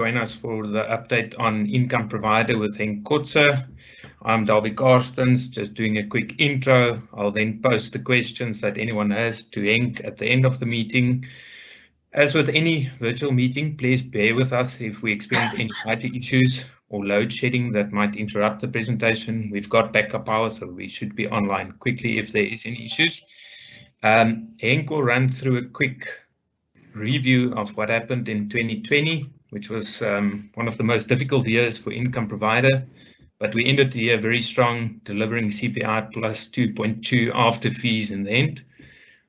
Join us for the update on income provider with Henk Kotze. I'm Davie Karstens, just doing a quick intro. I'll then post the questions that anyone has to Henk at the end of the meeting. As with any virtual meeting, please bear with us if we experience any IT issues or load shedding that might interrupt the presentation. We've got backup power, so we should be online quickly if there is any issues. Henk will run through a quick review of what happened in 2020, which was one of the most difficult years for income provider, but we ended the year very strong, delivering CPI plus 2.2 after fees in the end,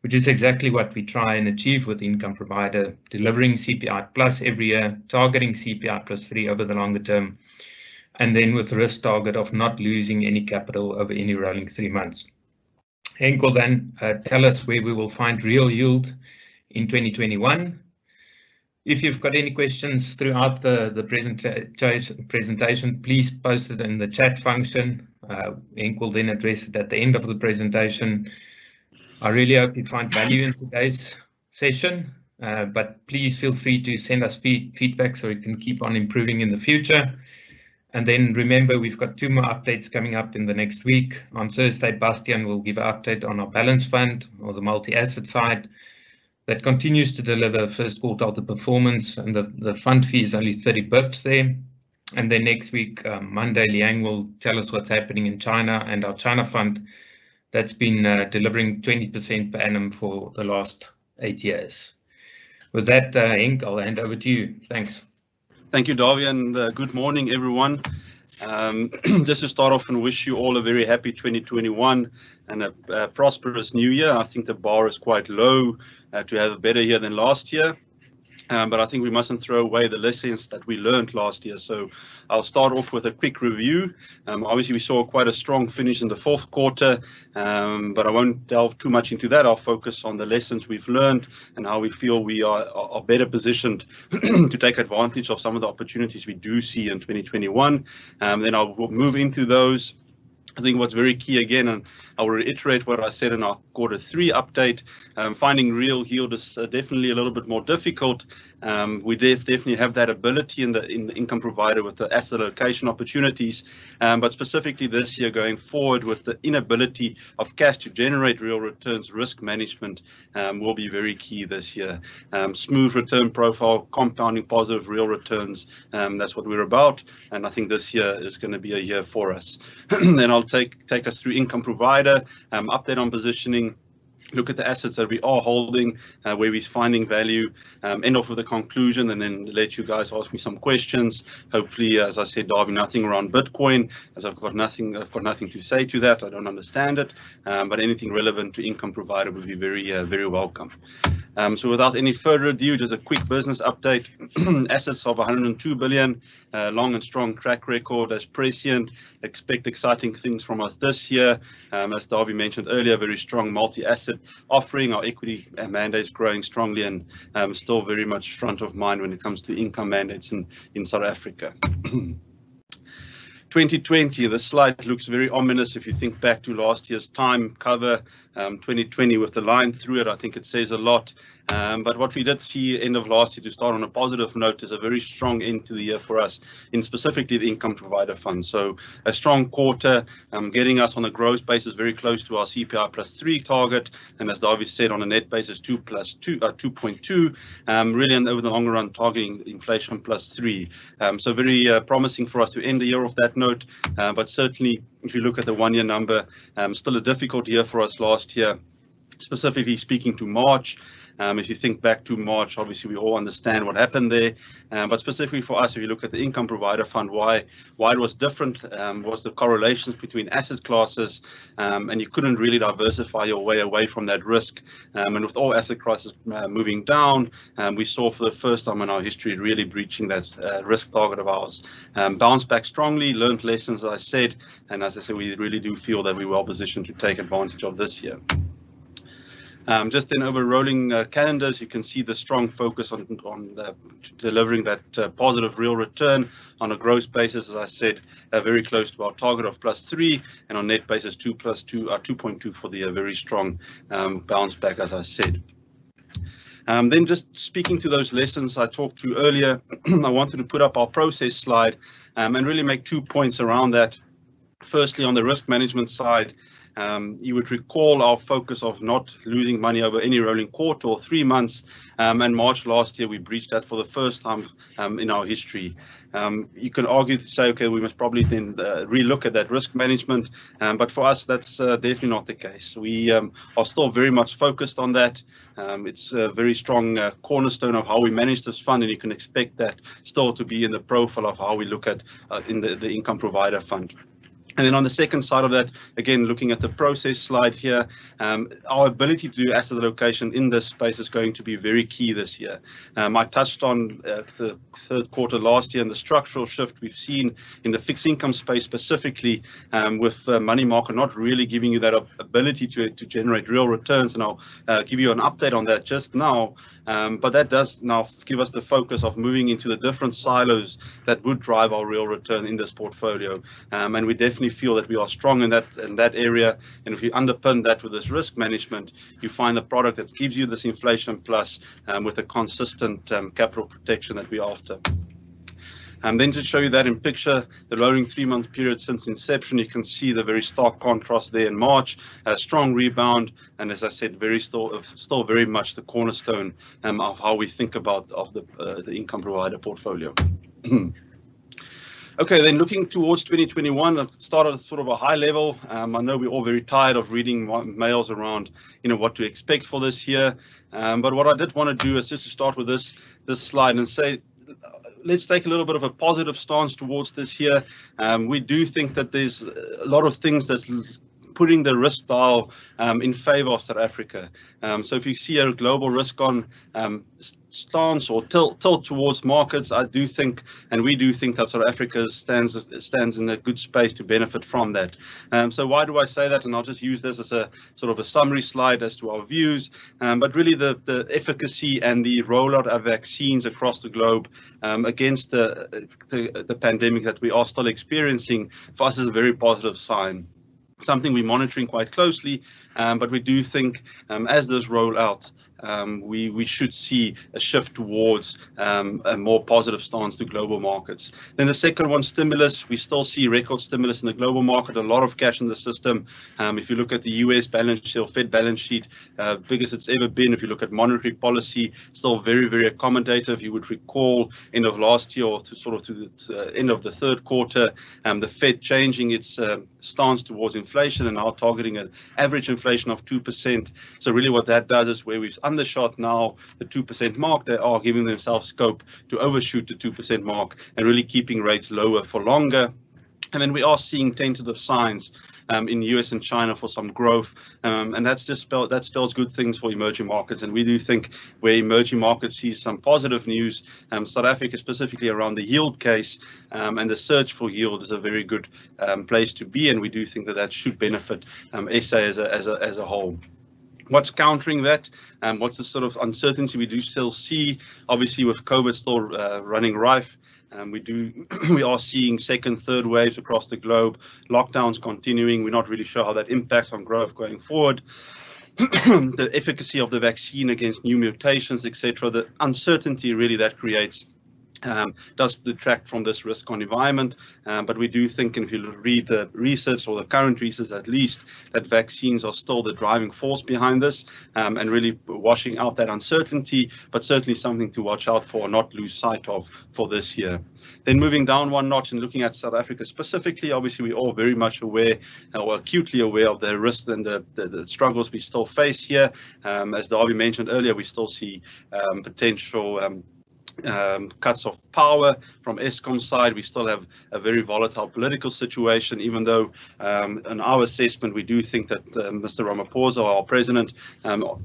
which is exactly what we try and achieve with income provider, delivering CPI plus every year, targeting CPI plus 3 over the longer term, and then with risk target of not losing any capital over any rolling 3 months. Henk will then tell us where we will find real yield in 2021. If you've got any questions throughout the presentation, please post it in the chat function. Henk will then address it at the end of the presentation. I really hope you find value in today's session, but please feel free to send us feedback so we can keep on improving in the future. And then remember, we've got 2 more updates coming up in the next week. On Thursday, Bastian will give an update on our balance fund or the multi-asset side that continues to deliver first quartile the performance, and the fund fee is only 30 pips there. And then next week, Monday, Liang will tell us what's happening in China and our China fund that's been delivering 20% per annum for the last 8 years. With that, Henk, I'll hand over to you. Thanks. Thank you, Davie, and good morning, everyone. Just to start off and wish you all a very happy 2021 and a prosperous new year. I think the bar is quite low to have a better year than last year. But I think we mustn't throw away the lessons that we learned last year. So I'll start off with a quick review. Obviously, we saw quite a strong finish in the 4th quarter, but I won't delve too much into that. I'll focus on the lessons we've learned and how we feel we are better positioned to take advantage of some of the opportunities we do see in 2021. Then I'll move into those. I think what's very key again, and I'll reiterate what I said in our Q3 update, finding real yield is definitely a little bit more difficult. We definitely have that ability in the income provider with the asset allocation opportunities, but specifically this year going forward with the inability of cash to generate real returns, risk management will be very key this year. Smooth return profile, compounding positive real returns, that's what we're about, and I think this year is going to be a year for us. Then I'll take us through income provider, update on positioning, look at the assets that we are holding, where we're finding value, end off with a conclusion, and then let you guys ask me some questions. Hopefully, as I said, Davie, nothing around Bitcoin, as I've got nothing to say to that. I don't understand it, but anything relevant to income provider would be very welcome. So without any further ado, just a quick business update. Assets of 102 billion, long and strong track record as Prescient. Expect exciting things from us this year. As Davie mentioned earlier, very strong multi-asset offering. Our equity mandates growing strongly and still very much front of mind when it comes to income mandates in South Africa. 2020, the slide looks very ominous if you think back to last year's time cover, 2020 with the line through it. I think it says a lot. But what we did see end of last year, to start on a positive note, is a very strong end to the year for us in specifically the income provider fund. So a strong quarter, getting us on a gross basis very close to our CPI plus 3 target, and as Davie said, on a net basis 2.2, really, and over the longer run targeting inflation plus 3. So very promising for us to end the year off that note, but certainly if you look at the 1-year number, still a difficult year for us last year, specifically speaking to March. If you think back to March, obviously we all understand what happened there, but specifically for us, if you look at the income provider fund, why it was different was the correlations between asset classes, and you couldn't really diversify your way away from that risk. And with all asset classes moving down, we saw for the first time in our history really breaching that risk target of ours. Bounced back strongly, learned lessons, as I said, and as I said, we really do feel that we're well positioned to take advantage of this year. Just then over rolling calendars, you can see the strong focus on delivering that positive real return on a gross basis, as I said, very close to our target of +3, and on net basis 2.2 for the very strong bounce back, as I said. Then just speaking to those lessons I talked to earlier, I wanted to put up our process slide and really make 2 points around that. Firstly, on the risk management side, you would recall our focus of not losing money over any rolling quarter or 3 months, and March last year we breached that for the first time in our history. You can argue to say, okay, we must probably then relook at that risk management, but for us that's definitely not the case. We are still very much focused on that. It's a very strong cornerstone of how we manage this fund, and you can expect that still to be in the profile of how we look at in the income provider fund. And then on the second side of that, again, looking at the process slide here, our ability to do asset allocation in this space is going to be very key this year. I touched on the third quarter last year and the structural shift we've seen in the fixed income space specifically, with money market not really giving you that ability to generate real returns. And I'll give you an update on that just now. But that does now give us the focus of moving into the different silos that would drive our real return in this portfolio. And we definitely feel that we are strong in that area. And if you underpin that with this risk management, you find the product that gives you this inflation plus with a consistent capital protection that we're after. And then to show you that in picture, the rolling 3-month period since inception, you can see the very stark contrast there in March, a strong rebound, and as I said, still very much the cornerstone of how we think about the income provider portfolio. Okay, then looking towards 2021, I've started at sort of a high level. I know we're all very tired of reading mails around, what to expect for this year. But what I did want to do is just to start with this slide and say, let's take a little bit of a positive stance towards this year. We do think that there's a lot of things that's putting the risk dial in favor of South Africa. So if you see a global risk on stance or tilt towards markets, I do think, and we do think that South Africa stands in a good space to benefit from that. So why do I say that? And I'll just use this as a sort of a summary slide as to our views. But really the efficacy and the rollout of vaccines across the globe against the pandemic that we are still experiencing, for us is a very positive sign. Something we're monitoring quite closely, but we do think as this roll out, we should see a shift towards a more positive stance to global markets. Then the second one, stimulus. We still see record stimulus in the global market, a lot of cash in the system. If you look at the US balance sheet or Fed balance sheet, biggest it's ever been. If you look at monetary policy, still very, very accommodative. You would recall end of last year or to the end of the third quarter, the Fed changing its stance towards inflation and now targeting an average inflation of 2%. So really what that does is where we've undershot now the 2% mark, they are giving themselves scope to overshoot the 2% mark and really keeping rates lower for longer. And then we are seeing tentative signs in US and China for some growth, and that spells good things for emerging markets. And we do think where emerging markets see some positive news, South Africa specifically around the yield case and the search for yield is a very good place to be, and we do think that should benefit SA as a whole. What's countering that? What's the sort of uncertainty we do still see? Obviously, with COVID still running rife, we are seeing second, third waves across the globe. Lockdowns continuing. We're not really sure how that impacts on growth going forward. The efficacy of the vaccine against new mutations, etc. The uncertainty really that creates does detract from this risk on environment, but we do think, and if you read the research or the current research at least, that vaccines are still the driving force behind this and really washing out that uncertainty, but certainly something to watch out for, not lose sight of for this year. Then moving down one notch and looking at South Africa specifically, obviously we're all very much aware or acutely aware of the risks and the struggles we still face here. As Darby mentioned earlier, we still see potential cuts of power from Eskom's side. We still have a very volatile political situation, even though in our assessment we do think that Mr. Ramaphosa, our president,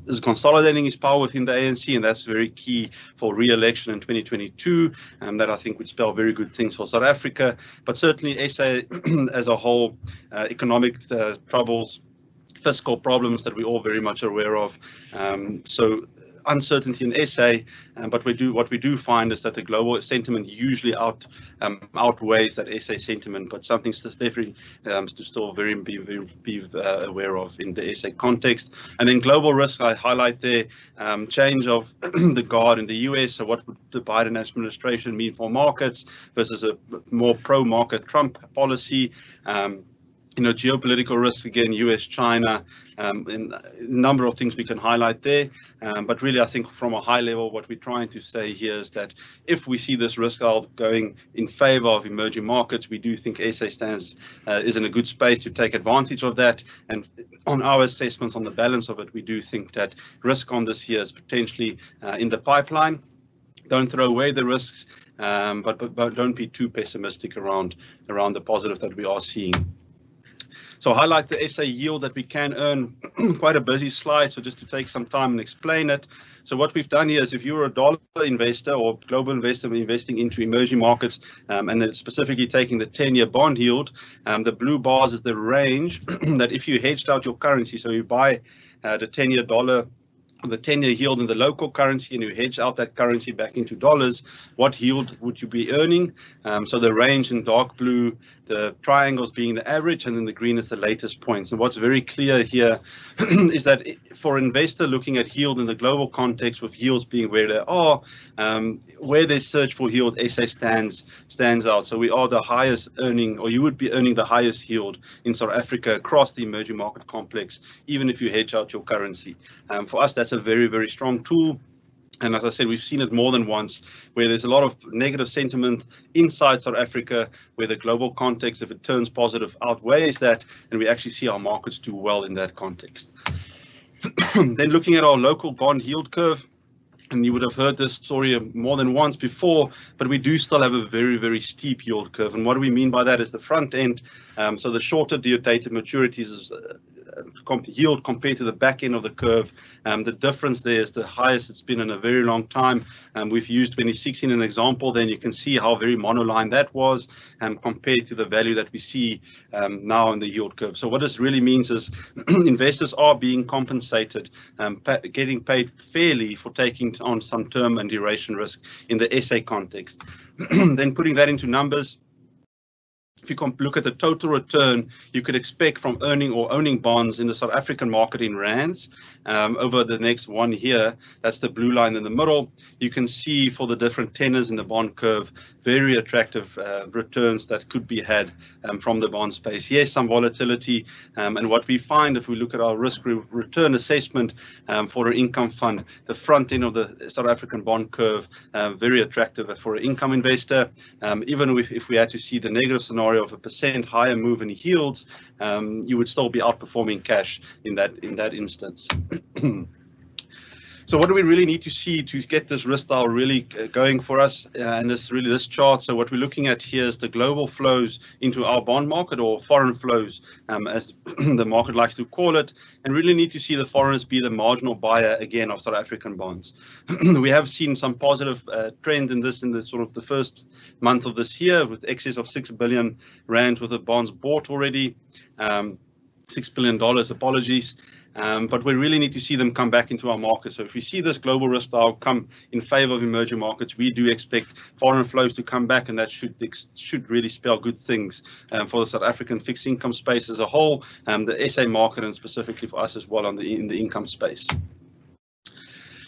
is consolidating his power within the ANC, and that's very key for re-election in 2022, and that I think would spell very good things for South Africa. But certainly SA as a whole, economic troubles, fiscal problems that we're all very much aware of. So uncertainty in SA, but what we do find is that the global sentiment usually outweighs that SA sentiment, but something definitely to still be aware of in the SA context. And then global risk, I highlight there, change of the guard in the US. So what would the Biden administration mean for markets versus a more pro-market Trump policy? Geopolitical risks, again, US, China, and a number of things we can highlight there. But really, I think from a high level, what we're trying to say here is that if we see this risk out going in favor of emerging markets, we do think SA is in a good space to take advantage of that. And on our assessments on the balance of it, we do think that risk on this year is potentially in the pipeline. Don't throw away the risks, but don't be too pessimistic around the positive that we are seeing. So highlight the SA yield that we can earn. Quite a busy slide, so just to take some time and explain it. So what we've done here is if you're a dollar investor or global investor investing into emerging markets, and then specifically taking the 10-year bond yield, the blue bars is the range that if you hedged out your currency, so you buy the 10-year dollar, the 10-year yield in the local currency and you hedge out that currency back into dollars, what yield would you be earning? So the range in dark blue, the triangles being the average, and then the green is the latest points. And what's very clear here is that for an investor looking at yield in the global context, with yields being where they are, where they search for yield, SA stands out. So we are the highest earning, or you would be earning the highest yield in South Africa across the emerging market complex, even if you hedge out your currency. For us, that's a very, very strong tool. And as I said, we've seen it more than once, where there's a lot of negative sentiment inside South Africa, where the global context, if it turns positive, outweighs that, and we actually see our markets do well in that context. Then looking at our local bond yield curve, and you would have heard this story more than once before, but we do still have a very, very steep yield curve. And what do we mean by that is the front end. So the shorter dated maturities is yield compared to the back end of the curve. The difference there is the highest it's been in a very long time. We've used 2016 an example, then you can see how very monoline that was compared to the value that we see now in the yield curve. So what this really means is investors are being compensated, getting paid fairly for taking on some term and duration risk in the SA context. Then putting that into numbers, if you look at the total return you could expect from owning bonds in the South African market in rands over the next 1 year, that's the blue line in the middle, you can see for the different tenors in the bond curve, very attractive returns that could be had from the bond space. Yes, some volatility, and what we find if we look at our risk return assessment for an income fund, the front end of the South African bond curve, very attractive for an income investor. Even if we had to see the negative scenario of a % higher move in yields, you would still be outperforming cash in that instance. So what do we really need to see to get this risk style really going for us? And this chart, so what we're looking at here is the global flows into our bond market, or foreign flows, as the market likes to call it, and really need to see the foreigners be the marginal buyer again of South African bonds. We have seen some positive trend in the sort of the first month of this year, with excess of 6 billion rand worth of bonds bought already, $6 billion, apologies. But we really need to see them come back into our market. So if we see this global risk style come in favor of emerging markets, we do expect foreign flows to come back, and that should really spell good things for the South African fixed income space as a whole, the SA market, and specifically for us as well in the income space.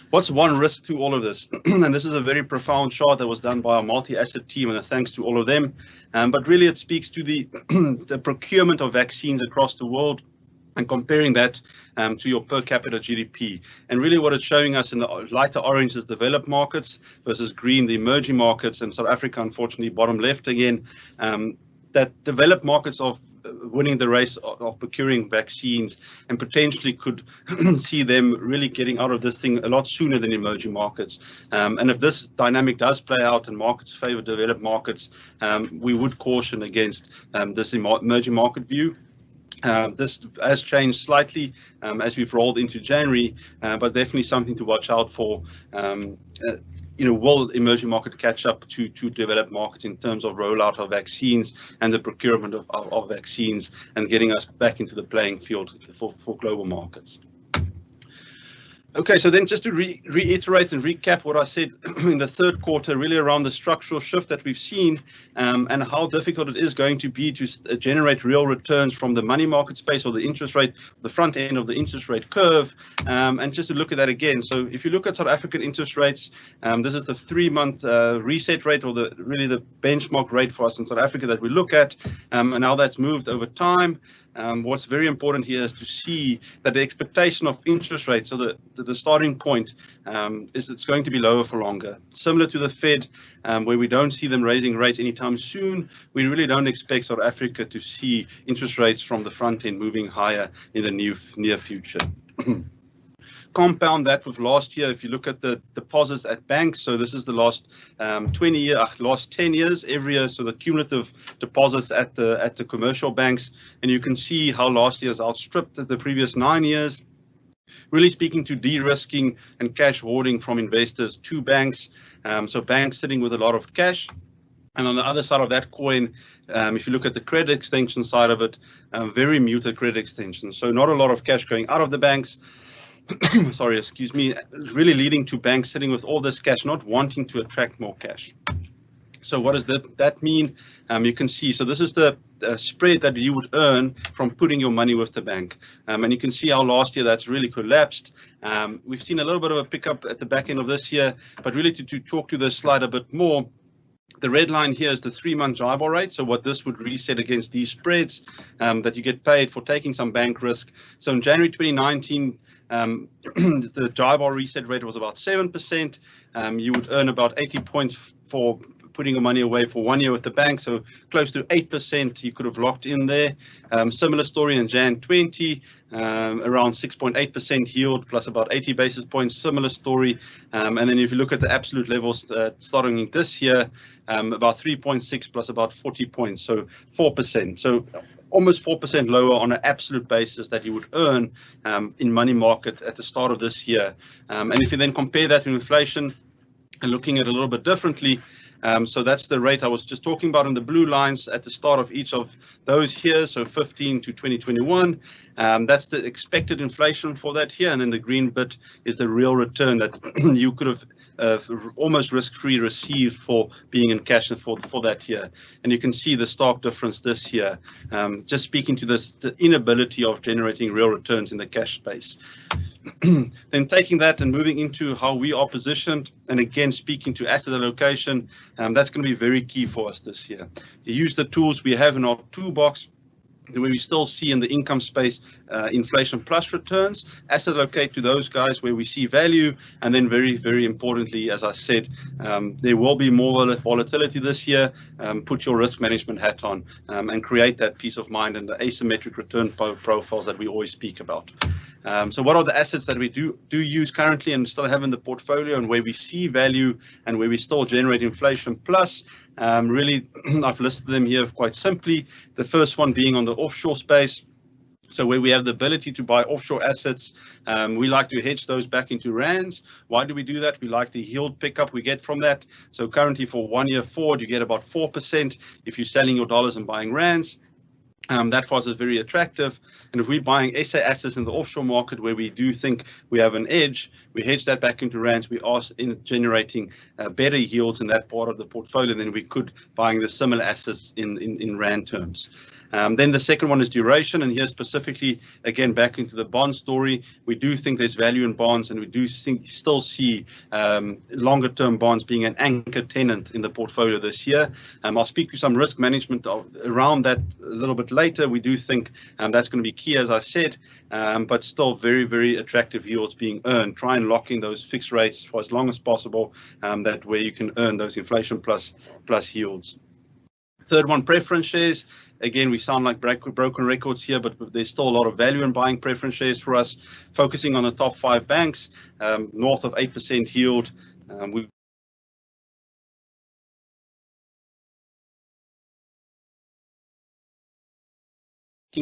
What's one risk to all of this? And this is a very profound chart that was done by our multi-asset team, and thanks to all of them. But really it speaks to the procurement of vaccines across the world, and comparing that to your per capita GDP. And really what it's showing us in the lighter orange is developed markets versus green, the emerging markets, and South Africa, unfortunately, bottom left again. That developed markets are winning the race of procuring vaccines, and potentially could see them really getting out of this thing a lot sooner than emerging markets. And if this dynamic does play out and markets favor developed markets, we would caution against this emerging market view. This has changed slightly as we've rolled into January, but definitely something to watch out for. Will emerging market catch up to developed markets in terms of rollout of vaccines and the procurement of vaccines, and getting us back into the playing field for global markets? Okay, so then just to reiterate and recap what I said in the third quarter, really around the structural shift that we've seen and how difficult it is going to be to generate real returns from the money market space or the interest rate, the front end of the interest rate curve. And just to look at that again, so if you look at South African interest rates, this is the 3-month reset rate, or really the benchmark rate for us in South Africa that we look at, and how that's moved over time. What's very important here is to see that the expectation of interest rates, so the starting point, is it's going to be lower for longer. Similar to the Fed, where we don't see them raising rates anytime soon, we really don't expect South Africa to see interest rates from the front end moving higher in the near future. Compound that with last year, if you look at the deposits at banks, so this is the last 10 years, every year, so the cumulative deposits at the commercial banks, and you can see how last year has outstripped the previous 9 years, really speaking to de-risking and cash hoarding from investors to banks, so banks sitting with a lot of cash. And on the other side of that coin, if you look at the credit extension side of it, very muted credit extension, so not a lot of cash going out of the banks. Sorry, excuse me, really leading to banks sitting with all this cash, not wanting to attract more cash. So what does that mean? You can see, so this is the spread that you would earn from putting your money with the bank. And you can see how last year that's really collapsed. We've seen a little bit of a pickup at the back end of this year, but really to talk to this slide a bit more, the red line here is the 3-month JIBAR rate. So what this would reset against these spreads that you get paid for taking some bank risk. So in January 2019, the JIBAR reset rate was about 7%. You would earn about 80 points for putting your money away for 1 year with the bank, so close to 8% you could have locked in there. Similar story in Jan 20, around 6.8% yield plus about 80 basis points, similar story. And then if you look at the absolute levels starting this year, about 3.6 plus about 40 points, so 4%. So almost 4% lower on an absolute basis that you would earn in money market at the start of this year. And if you then compare that to inflation and looking at it a little bit differently, so that's the rate I was just talking about in the blue lines at the start of each of those years, so 15 to 2021. That's the expected inflation for that year, and then the green bit is the real return that you could have almost risk-free received for being in cash for that year. And you can see the stark difference this year, just speaking to the inability of generating real returns in the cash space. Then taking that and moving into how we are positioned, and again speaking to asset allocation, that's going to be very key for us this year. To use the tools we have in our toolbox, where we still see in the income space inflation plus returns, asset allocate to those guys where we see value, and then very, very importantly, as I said, there will be more volatility this year. Put your risk management hat on and create that peace of mind and the asymmetric return profiles that we always speak about. So what are the assets that we do use currently and still have in the portfolio, and where we see value and where we still generate inflation plus? Really, I've listed them here quite simply. The first one being on the offshore space. So where we have the ability to buy offshore assets, we like to hedge those back into rands. Why do we do that? We like the yield pickup we get from that. So currently for 1 year forward, you get about 4% if you're selling your dollars and buying rands. That for us is very attractive. And if we're buying SA assets in the offshore market where we do think we have an edge, we hedge that back into rands. We are generating better yields in that part of the portfolio than we could buying the similar assets in rand terms. Then the second one is duration, and here specifically, again, back into the bond story, we do think there's value in bonds, and we do still see longer term bonds being an anchor tenant in the portfolio this year. I'll speak to some risk management around that a little bit later. We do think that's going to be key, as I said, but still very, very attractive yields being earned. Try and lock in those fixed rates for as long as possible, that way you can earn those inflation plus yields. Third one, preference shares. Again, we sound like broken records here, but there's still a lot of value in buying preference shares for us. Focusing on the top 5 banks, north of 8% yield.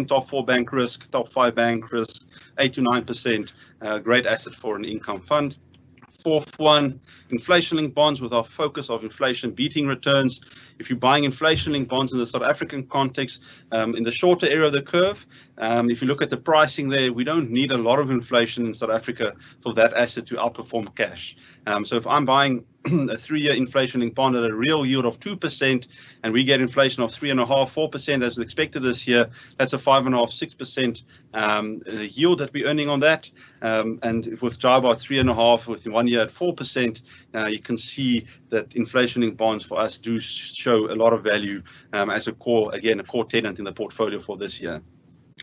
Top 4 bank risk, top 5 bank risk, 8 to 9%. Great asset for an income fund. fourth one, inflation-linked bonds with our focus of inflation-beating returns. If you're buying inflation-linked bonds in the South African context, in the shorter area of the curve, if you look at the pricing there, we don't need a lot of inflation in South Africa for that asset to outperform cash. So if I'm buying a 3-year inflation-linked bond at a real yield of 2%, and we get inflation of 3.5%, 4% as expected this year, that's a 5.5%, 6% yield that we're earning on that. And with JIBAR at 3.5%, with 1 year at 4%, you can see that inflation-linked bonds for us do show a lot of value as a core tenant in the portfolio for this year.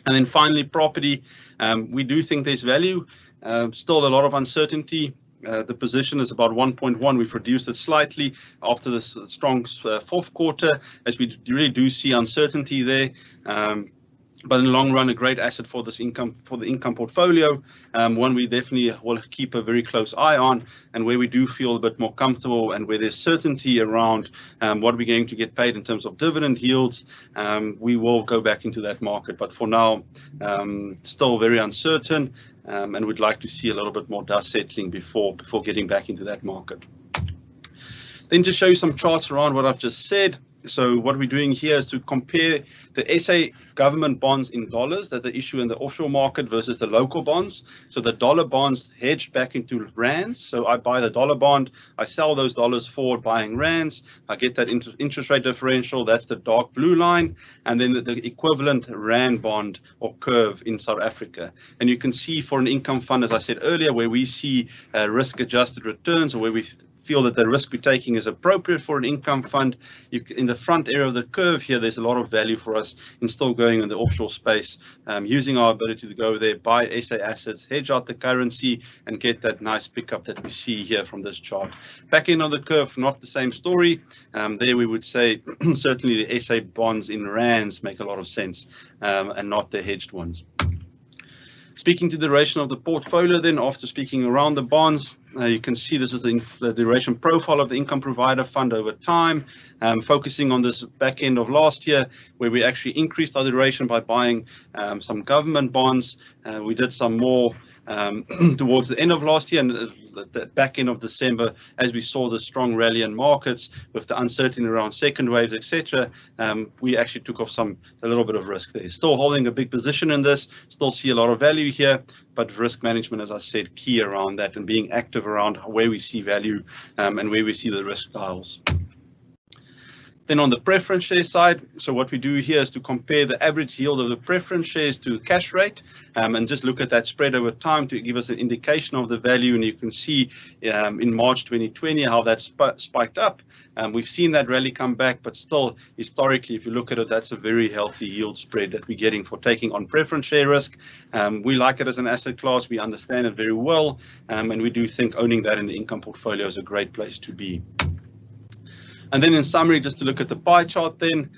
And then finally, property. We do think there's value. Still a lot of uncertainty. The position is about 1.1. We've reduced it slightly after this strong fourth quarter, as we really do see uncertainty there. But in the long run, a great asset for the income portfolio. One we definitely will keep a very close eye on, and where we do feel a bit more comfortable and where there's certainty around what we're going to get paid in terms of dividend yields, we will go back into that market. But for now, still very uncertain, and we'd like to see a little bit more dust settling before getting back into that market. Then to show you some charts around what I've just said. So what we're doing here is to compare the SA government bonds in dollars that they issue in the offshore market versus the local bonds. So the dollar bonds hedged back into rands. So I buy the dollar bond, I sell those dollars forward buying rands. I get that interest rate differential. That's the dark blue line. And then the equivalent rand bond or curve in South Africa. And you can see for an income fund, as I said earlier, where we see risk-adjusted returns, or where we feel that the risk we're taking is appropriate for an income fund. In the front area of the curve here, there's a lot of value for us in still going in the offshore space, using our ability to go there, buy SA assets, hedge out the currency, and get that nice pickup that we see here from this chart. Back end of the curve, not the same story. There we would say certainly the SA bonds in rands make a lot of sense, and not the hedged ones. Speaking to the duration of the portfolio then, after speaking around the bonds, you can see this is the duration profile of the income provider fund over time, focusing on this back end of last year, where we actually increased our duration by buying some government bonds. We did some more towards the end of last year, and the back end of December, as we saw the strong rally in markets with the uncertainty around second waves, etc., we actually took off a little bit of risk there. Still holding a big position in this, still see a lot of value here, but risk management, as I said, key around that, and being active around where we see value and where we see the risk dials. Then on the preference share side, so what we do here is to compare the average yield of the preference shares to cash rate, and just look at that spread over time to give us an indication of the value. And you can see in March 2020 how that spiked up. We've seen that rally come back, but still historically, if you look at it, that's a very healthy yield spread that we're getting for taking on preference share risk. We like it as an asset class. We understand it very well, and we do think owning that in the income portfolio is a great place to be. And then in summary, just to look at the pie chart then,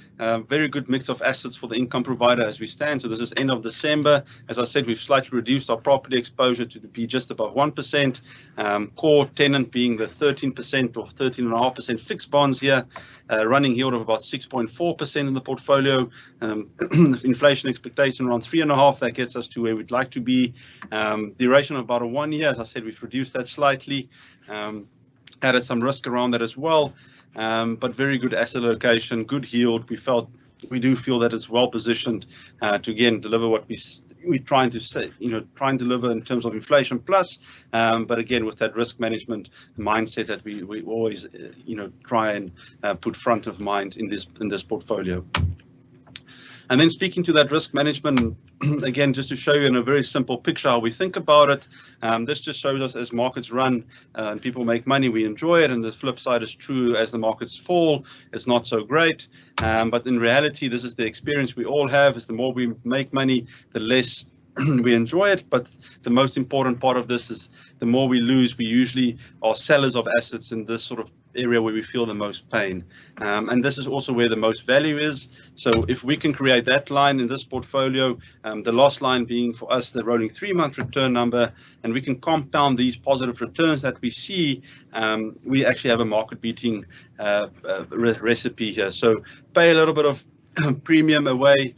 very good mix of assets for the income provider as we stand. So this is end of December. As I said, we've slightly reduced our property exposure to be just above 1%. Core tenant being the 13% or 13.5% fixed bonds here, running yield of about 6.4% in the portfolio. Inflation expectation around 3.5%. That gets us to where we'd like to be. Duration of about 1 year. As I said, we've reduced that slightly. Added some risk around that as well. But very good asset allocation, good yield. We do feel that it's well positioned to again deliver what we're trying to say, try and deliver in terms of inflation plus, but again with that risk management mindset that we always try and put front of mind in this portfolio. And then speaking to that risk management, again, just to show you in a very simple picture how we think about it, this just shows us as markets run and people make money, we enjoy it, and the flip side is true. As the markets fall, it's not so great, but in reality, this is the experience we all have, is the more we make money, the less we enjoy it. But the most important part of this is the more we lose, we usually are sellers of assets in this sort of area where we feel the most pain, and this is also where the most value is. So if we can create that line in this portfolio, the loss line being for us the rolling 3-month return number, and we can comp down these positive returns that we see, we actually have a market beating recipe here. So pay a little bit of premium away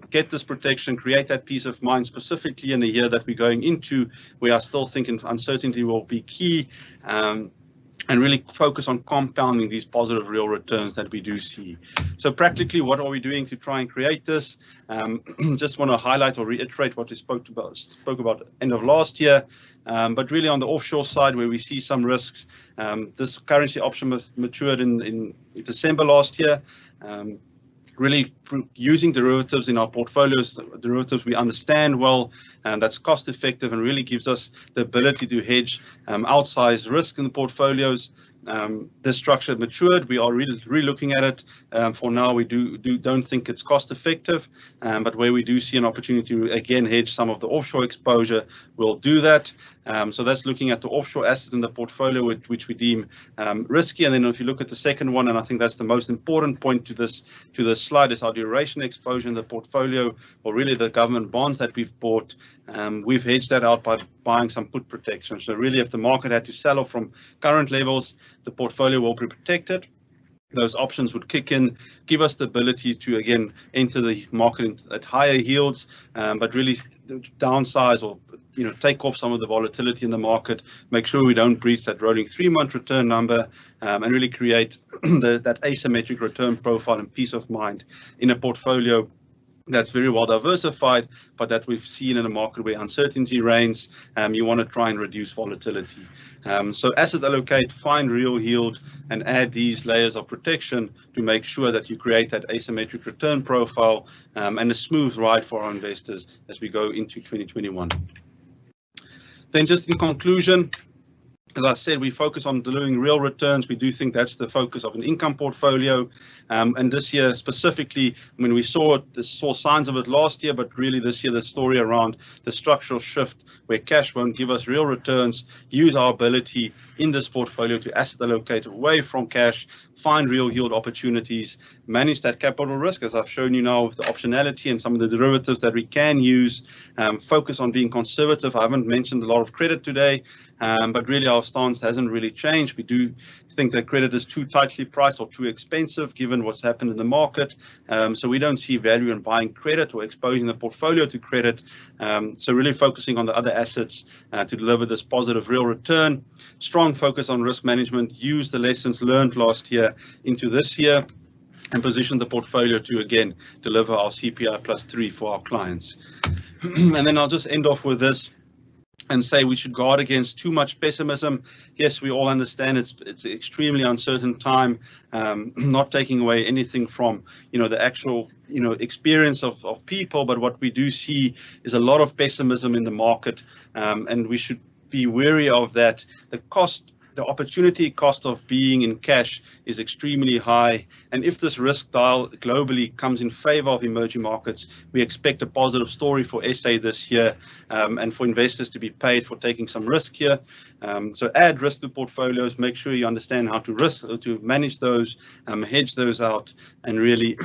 get this protection, create that peace of mind, specifically in a year that we're going into, we are still thinking uncertainty will be key, and really focus on compounding these positive real returns that we do see. So practically, what are we doing to try and create this? Just want to highlight or reiterate what we spoke about end of last year, but really on the offshore side where we see some risks. This currency option matured in December last year. Really using derivatives in our portfolios, derivatives we understand well, and that's cost effective and really gives us the ability to hedge outsized risk in the portfolios. This structure matured. We are really looking at it. For now, we don't think it's cost effective, but where we do see an opportunity to again hedge some of the offshore exposure, we'll do that. So that's looking at the offshore asset in the portfolio, which we deem risky. And then if you look at the second one, and I think that's the most important point to this slide, is our duration exposure in the portfolio, or really the government bonds that we've bought. We've hedged that out by buying some put protection. So really, if the market had to sell off from current levels, the portfolio will be protected. Those options would kick in, give us the ability to again enter the market at higher yields, but really downsize or take off some of the volatility in the market, make sure we don't breach that rolling 3-month return number, and really create that asymmetric return profile and peace of mind in a portfolio that's very well diversified, but that we've seen in a market where uncertainty reigns. You want to try and reduce volatility. So asset allocate, find real yield, and add these layers of protection to make sure that you create that asymmetric return profile and a smooth ride for our investors as we go into 2021. Then just in conclusion, as I said, we focus on delivering real returns. We do think that's the focus of an income portfolio. And this year specifically, I mean, we saw signs of it last year, but really this year, the story around the structural shift where cash won't give us real returns, use our ability in this portfolio to asset allocate away from cash, find real yield opportunities, manage that capital risk, as I've shown you now with the optionality and some of the derivatives that we can use, focus on being conservative. I haven't mentioned a lot of credit today, but really our stance hasn't really changed. We do think that credit is too tightly priced or too expensive given what's happened in the market. So we don't see value in buying credit or exposing the portfolio to credit. So really focusing on the other assets to deliver this positive real return. Strong focus on risk management, use the lessons learned last year into this year, and position the portfolio to again deliver our CPI +3 for our clients. And then I'll just end off with this and say we should guard against too much pessimism. Yes, we all understand it's an extremely uncertain time, not taking away anything from the actual experience of people, but what we do see is a lot of pessimism in the market, and we should be wary of that. The opportunity cost of being in cash is extremely high, and if this risk dial globally comes in favor of emerging markets, we expect a positive story for SA this year, and for investors to be paid for taking some risk here. So add risk to portfolios, make sure you understand how to manage those, hedge those out, and really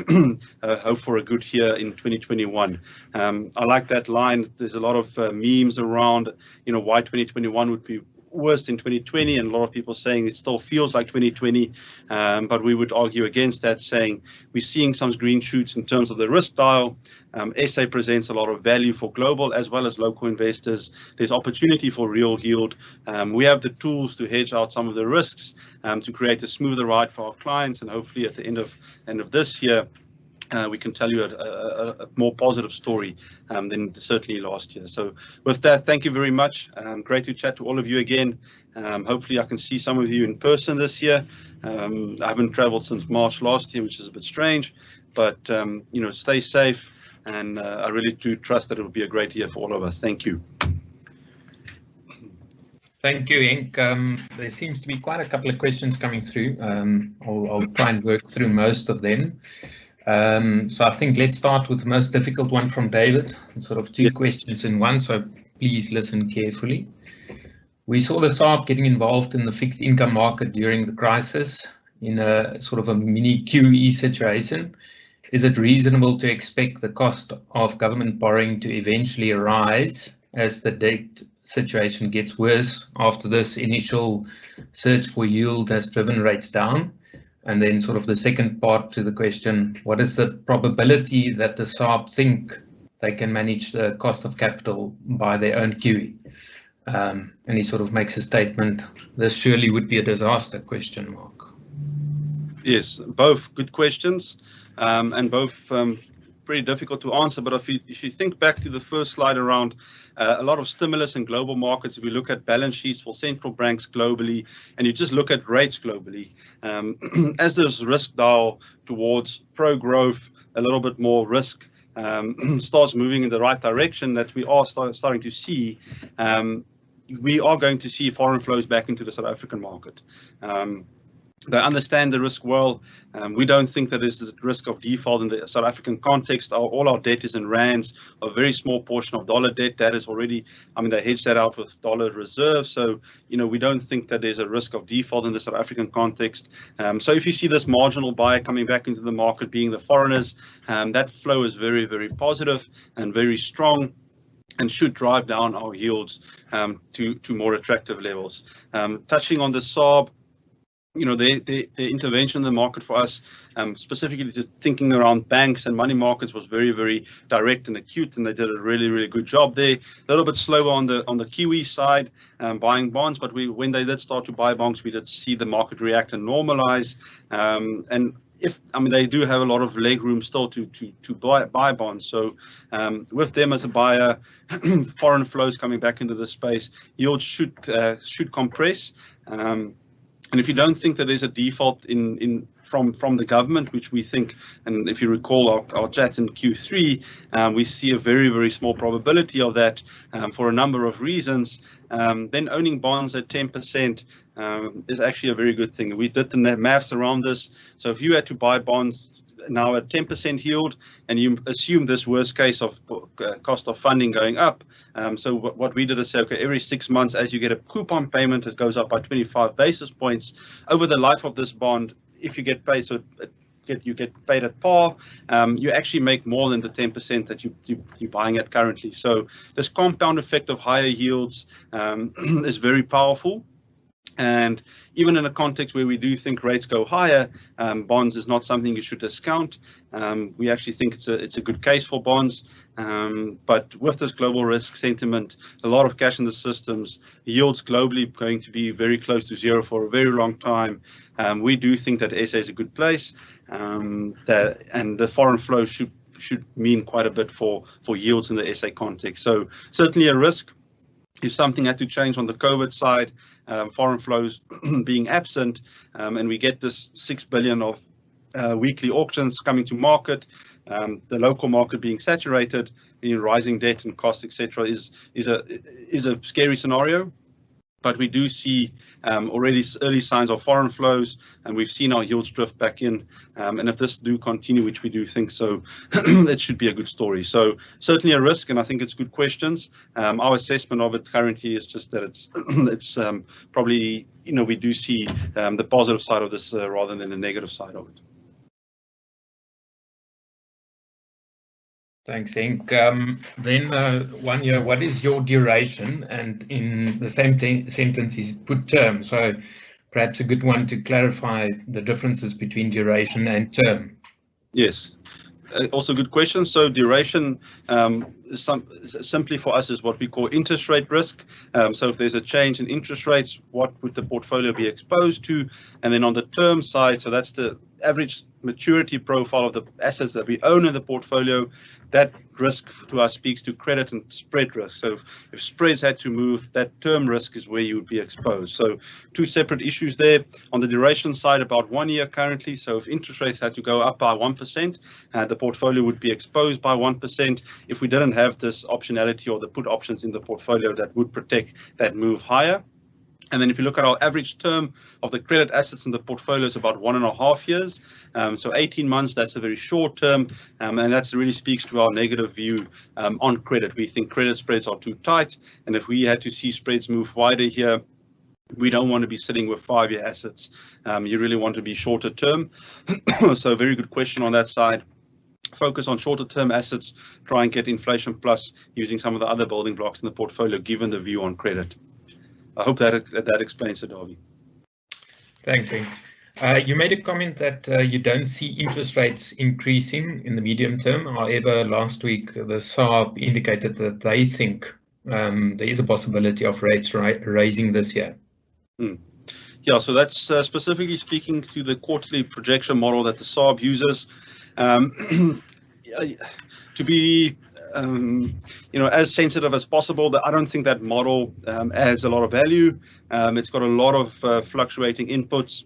hope for a good year in 2021. I like that line. There's a lot of memes around why 2021 would be worse in 2020, and a lot of people saying it still feels like 2020, but we would argue against that, saying we're seeing some green shoots in terms of the risk dial. SA presents a lot of value for global as well as local investors. There's opportunity for real yield. We have the tools to hedge out some of the risks, to create a smoother ride for our clients, and hopefully at the end of this year, we can tell you a more positive story than certainly last year. So with that, thank you very much. Great to chat to all of you again. Hopefully I can see some of you in person this year. I haven't traveled since March last year, which is a bit strange, but stay safe, and I really do trust that it will be a great year for all of us. Thank you. Thank you, Henk. There seems to be quite a couple of questions coming through. I'll try and work through most of them. So I think let's start with the most difficult one from David. It's sort of two questions in one, so please listen carefully. We saw the SARB getting involved in the fixed income market during the crisis in a sort of a mini QE situation. Is it reasonable to expect the cost of government borrowing to eventually rise as the debt situation gets worse after this initial search for yield has driven rates down? And then sort of the second part to the question, what is the probability that the SARB think they can manage the cost of capital by their own QE? And he sort of makes a statement, this surely would be a disaster, question mark. Yes, both good questions, and both pretty difficult to answer. But if you think back to the first slide around a lot of stimulus in global markets, if we look at balance sheets for central banks globally, and you just look at rates globally, as there's risk now towards pro-growth, a little bit more risk starts moving in the right direction that we are starting to see, we are going to see foreign flows back into the South African market. They understand the risk well. We don't think that there's a risk of default in the South African context. All our debt is in rands, a very small portion of dollar debt that is already, I mean, they hedge that out with dollar reserves. So, we don't think that there's a risk of default in the South African context. So if you see this marginal buyer coming back into the market being the foreigners, that flow is very, very positive and very strong, and should drive down our yields to more attractive levels. Touching on the SARB, the intervention in the market for us, specifically just thinking around banks and money markets, was very, very direct and acute, and they did a really, really good job there. A little bit slower on the QE side, buying bonds, but when they did start to buy bonds, we did see the market react and normalize. And they do have a lot of leg room still to buy bonds. So with them as a buyer, foreign flows coming back into the space, yields should compress. And if you don't think that there's a default from the government, which we think, and if you recall our chat in Q3, we see a very, very small probability of that for a number of reasons, then owning bonds at 10% is actually a very good thing. We did the maths around this. So if you had to buy bonds now at 10% yield, and you assume this worst case of cost of funding going up, so what we did is say, okay, every 6 months, as you get a coupon payment, it goes up by 25 basis points over the life of this bond. If you get paid, you get paid at par, you actually make more than the 10% that you're buying at currently. So this compound effect of higher yields is very powerful. And even in a context where we do think rates go higher, bonds is not something you should discount. We actually think it's a good case for bonds. But with this global risk sentiment, a lot of cash in the systems, yields globally going to be very close to zero for a very long time. We do think that SA is a good place, and the foreign flow should mean quite a bit for yields in the SA context. So certainly a risk. If something had to change on the COVID side, foreign flows being absent, and we get this 6 billion of weekly auctions coming to market, the local market being saturated, rising debt and costs, etc., is a scary scenario. But we do see already early signs of foreign flows, and we've seen our yields drift back in. And if this do continue, which we do think so, it should be a good story. So certainly a risk, and I think it's good questions. Our assessment of it currently is just that it's probably, we do see the positive side of this rather than the negative side of it. Thanks, Henk. Then 1 year, what is your duration? And in the same sentence, he's put term. So perhaps a good one to clarify the differences between duration and term. Yes. Also good question. So duration simply for us is what we call interest rate risk. So if there's a change in interest rates, what would the portfolio be exposed to? And then on the term side, so that's the average maturity profile of the assets that we own in the portfolio. That risk to us speaks to credit and spread risk. So if spreads had to move, that term risk is where you would be exposed. So two separate issues there. On the duration side, about 1 year currently. So if interest rates had to go up by 1%, the portfolio would be exposed by 1%. If we didn't have this optionality or the put options in the portfolio that would protect that move higher. And then if you look at our average term of the credit assets in the portfolio, is about 1.5 years. So 18 months, that's a very short term. And that really speaks to our negative view on credit. We think credit spreads are too tight. And if we had to see spreads move wider here, we don't want to be sitting with 5-year assets. You really want to be shorter term. So very good question on that side. Focus on shorter term assets, try and get inflation plus using some of the other building blocks in the portfolio, given the view on credit. I hope that explains it, Darby. Thanks, Henk. You made a comment that you don't see interest rates increasing in the medium term. However, last week the SARB indicated that they think there is a possibility of rates raising this year. Yeah, so that's specifically speaking to the quarterly projection model that the SARB uses. To be as sensitive as possible, I don't think that model adds a lot of value. It's got a lot of fluctuating inputs.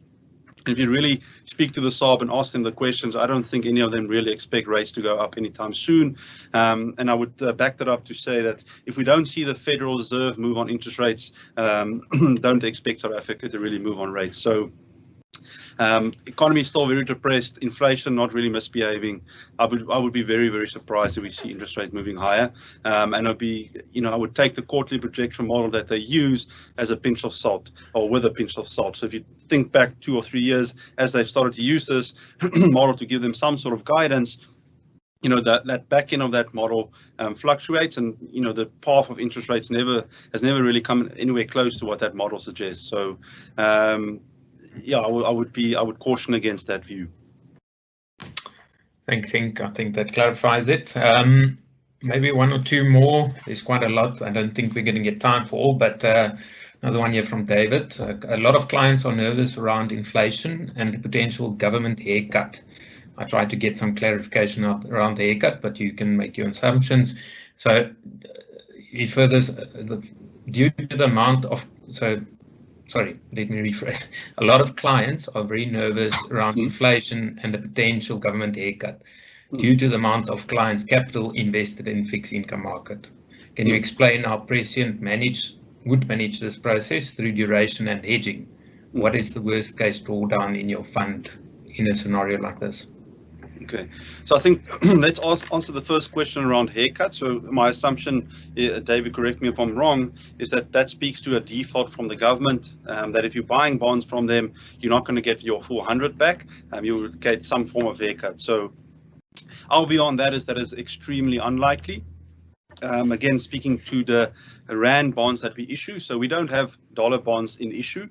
If you really speak to the SARB and ask them the questions, I don't think any of them really expect rates to go up anytime soon. And I would back that up to say that if we don't see the Federal Reserve move on interest rates, don't expect South Africa to really move on rates. So economy is still very depressed, inflation not really misbehaving. I would be very, very surprised if we see interest rates moving higher. And I would take the quarterly projection model that they use as a pinch of salt, or with a pinch of salt. So if you think back 2 or 3 years as they've started to use this model to give them some sort of guidance, that back end of that model fluctuates, and the path of interest rates has never really come anywhere close to what that model suggests. So yeah, I would caution against that view. Thanks, Henk. I think that clarifies it. Maybe 1 or 2 more. There's quite a lot. I don't think we're going to get time for all, but another one here from David. A lot of clients are nervous around inflation and the potential government haircut. I tried to get some clarification around the haircut, but you can make your assumptions. So he further, due to the amount of, sorry, let me rephrase. A lot of clients are very nervous around inflation and the potential government haircut due to the amount of clients' capital invested in fixed income market. Can you explain how Prescient would manage this process through duration and hedging? What is the worst case drawdown in your fund in a scenario like this? Okay, so I think let's answer the first question around haircut. So my assumption, David, correct me if I'm wrong, is that speaks to a default from the government, that if you're buying bonds from them, you're not going to get your 400 back, you will get some form of haircut. So our view on that is extremely unlikely. Again, speaking to the Rand bonds that we issue, so we don't have dollar bonds in issue.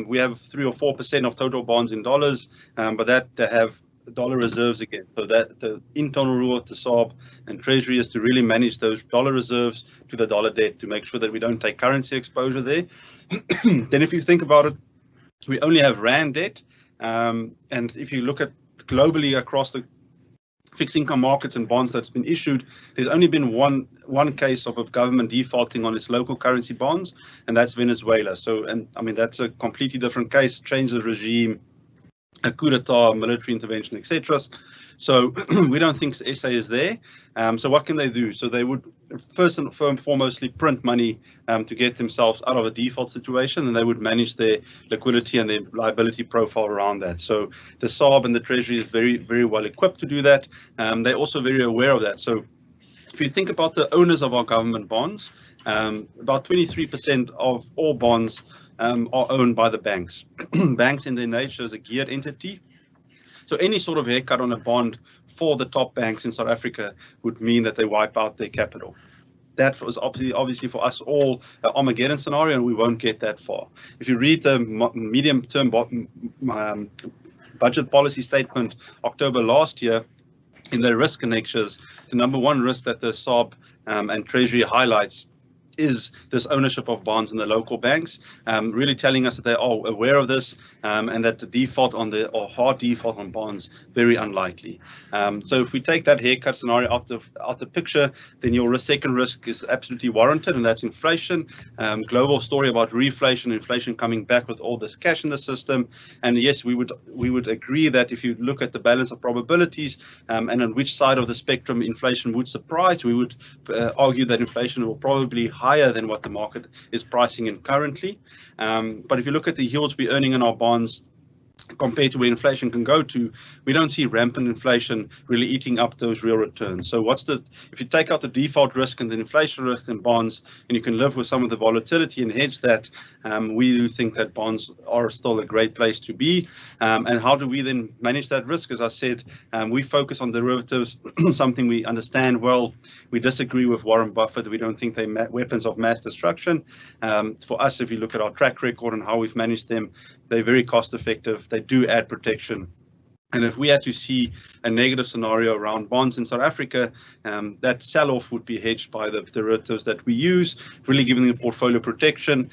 We have 3 or 4% of total bonds in dollars, but that have dollar reserves again. So that the internal rule of the SARB and Treasury is to really manage those dollar reserves to the dollar debt to make sure that we don't take currency exposure there. Then if you think about it, we only have Rand debt. And if you look at globally across the fixed income markets and bonds that's been issued, there's only been one case of a government defaulting on its local currency bonds, and that's Venezuela. So, and I mean, that's a completely different case, change the regime, a coup d'etat, military intervention, etc. So we don't think SA is there. So what can they do? So they would first and foremostly print money to get themselves out of a default situation, and they would manage their liquidity and their liability profile around that. So the SARB and the Treasury is very, very well equipped to do that. They're also very aware of that. So if you think about the owners of our government bonds, about 23% of all bonds are owned by the banks. Banks in their nature is a geared entity. So any sort of haircut on a bond for the top banks in South Africa would mean that they wipe out their capital. That was obviously for us all an Armageddon scenario, and we won't get that far. If you read the medium-term budget policy statement October last year, in their risk connections, the number 1 risk that the SARB and Treasury highlights is this ownership of bonds in the local banks, really telling us that they are aware of this, and that the default on or hard default on bonds very unlikely. So if we take that haircut scenario out the picture, then your second risk is absolutely warranted, and that's inflation. Global story about reflation, inflation coming back with all this cash in the system. And yes, we would agree that if you look at the balance of probabilities and on which side of the spectrum inflation would surprise, we would argue that inflation will probably higher than what the market is pricing in currently. But if you look at the yields we're earning in our bonds compared to where inflation can go to, we don't see rampant inflation really eating up those real returns. So if you take out the default risk and the inflation risk in bonds, and you can live with some of the volatility and hedge that, we do think that bonds are still a great place to be. And how do we then manage that risk? As I said, we focus on derivatives, something we understand well. We disagree with Warren Buffett. We don't think they're weapons of mass destruction. For us, if you look at our track record and how we've managed them, they're very cost effective, they do add protection. And if we had to see a negative scenario around bonds in South Africa, that sell-off would be hedged by the derivatives that we use, really giving the portfolio protection,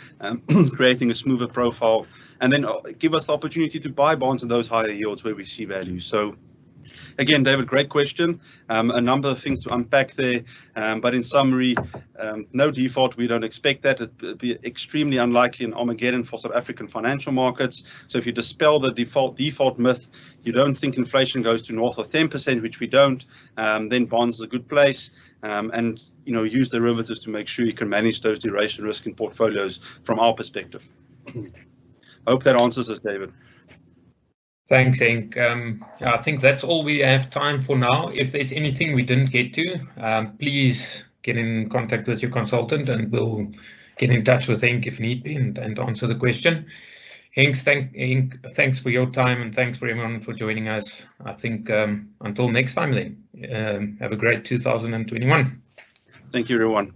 creating a smoother profile, and then give us the opportunity to buy bonds at those higher yields where we see value. So again, David, great question. A number of things to unpack there, but in summary, no default. We don't expect that. It'd be extremely unlikely an Armageddon for South African financial markets. So if you dispel the default myth, you don't think inflation goes to north of 10%, which we don't, then bonds is a good place. And use derivatives to make sure you can manage those duration risk in portfolios from our perspective. I hope that answers it, David. Thanks, Henk. I think that's all we have time for now. If there's anything we didn't get to, please get in contact with your consultant and we'll get in touch with Henk if need be and answer the question. Henk, thanks for your time and thanks for everyone for joining us. I think until next time then, have a great 2021. Thank you, everyone.